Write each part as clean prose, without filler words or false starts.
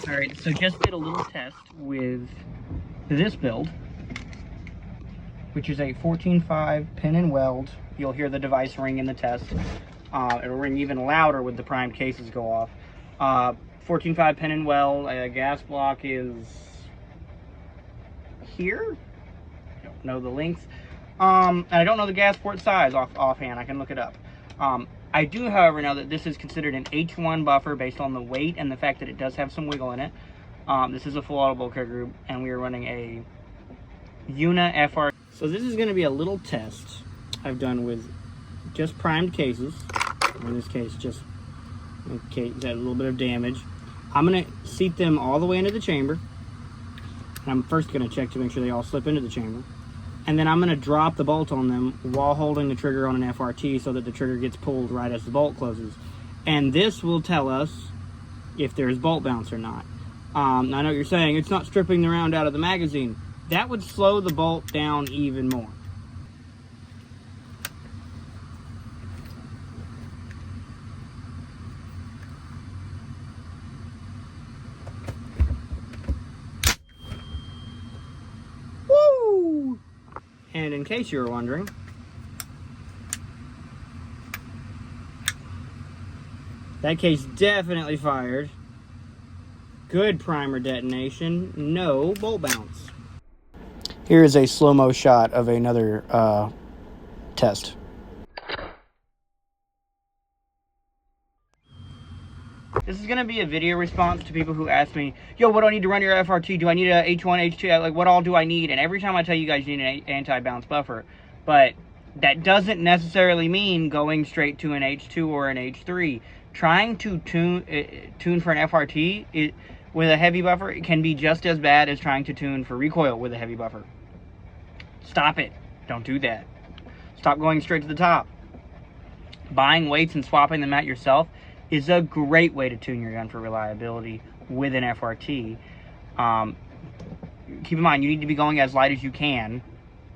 All right, so just did a little test with this build, which is a 14.5 pin and weld. You'll hear the device ring in the test. It'll ring even louder with the primed cases go off. 14.5 pin and weld. Gas block is here. I don't know the length. And I don't know the gas port size offhand. I can look it up. I do, however, know that this is considered an H1 buffer based on the weight and the fact that it does have some wiggle in it. This is a full auto bolt carrier group, and we are running a Una FR. So this is going to be a little test I've done with just primed cases. In this case, just in case that a little bit of damage. I'm going to seat them all the way into the chamber. And I'm first going to check to make sure they all slip into the chamber. And then I'm going to drop the bolt on them while holding the trigger on an FRT so that the trigger gets pulled right as the bolt closes. And this will tell us if there's bolt bounce or not. I know what you're saying, it's not stripping the round out of the magazine. That would slow the bolt down even more. Woo! And in case you were wondering, that case definitely fired. Good primer detonation, no bolt bounce. Here is a slow-mo shot of another test. This is going to be a video response to people who ask me, yo, what do I need to run your FRT? Do I need a H1, H2? Like, what all do I need? And every time I tell you guys you need an anti-bounce buffer. But that doesn't necessarily mean going straight to an H2 or an H3. Trying to tune for an FRT with a heavy buffer, it can be just as bad as trying to tune for recoil with a heavy buffer. Stop it. Don't do that. Stop going straight to the top. Buying weights and swapping them out yourself is a great way to tune your gun for reliability with an FRT. Keep in mind, you need to be going as light as you can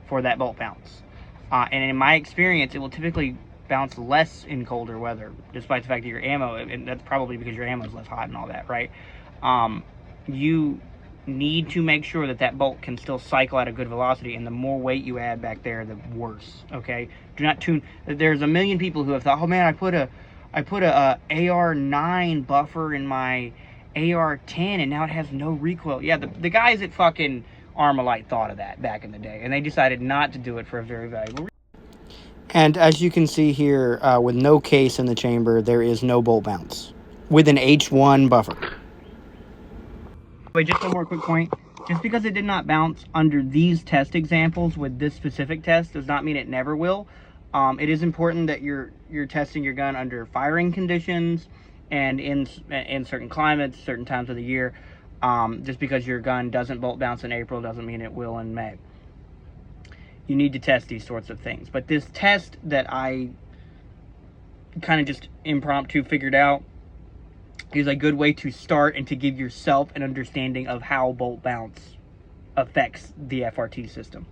for that bolt bounce. And in my experience, it will typically bounce less in colder weather, despite the fact that your ammo, and that's probably because your ammo is less hot and all that, right? You need to make sure that that bolt can still cycle at a good velocity, and the more weight you add back there, the worse, okay? Do not tune. There's a million people who have thought, oh man, I put a AR9 buffer in my AR10 and now it has no recoil. Yeah, the guys at fucking Armalite thought of that back in the day, and they decided not to do it for a very valuable reason. And as you can see here, with no case in the chamber, there is no bolt bounce with an H1 buffer. Wait, just one more quick point. Just because it did not bounce under these test examples with this specific test does not mean it never will. It is important that you're testing your gun under firing conditions and in certain climates, certain times of the year. Just because your gun doesn't bolt bounce in April doesn't mean it will in May. You need to test these sorts of things. But this test that I kind of just impromptu figured out is a good way to start and to give yourself an understanding of how bolt bounce affects the FRT system.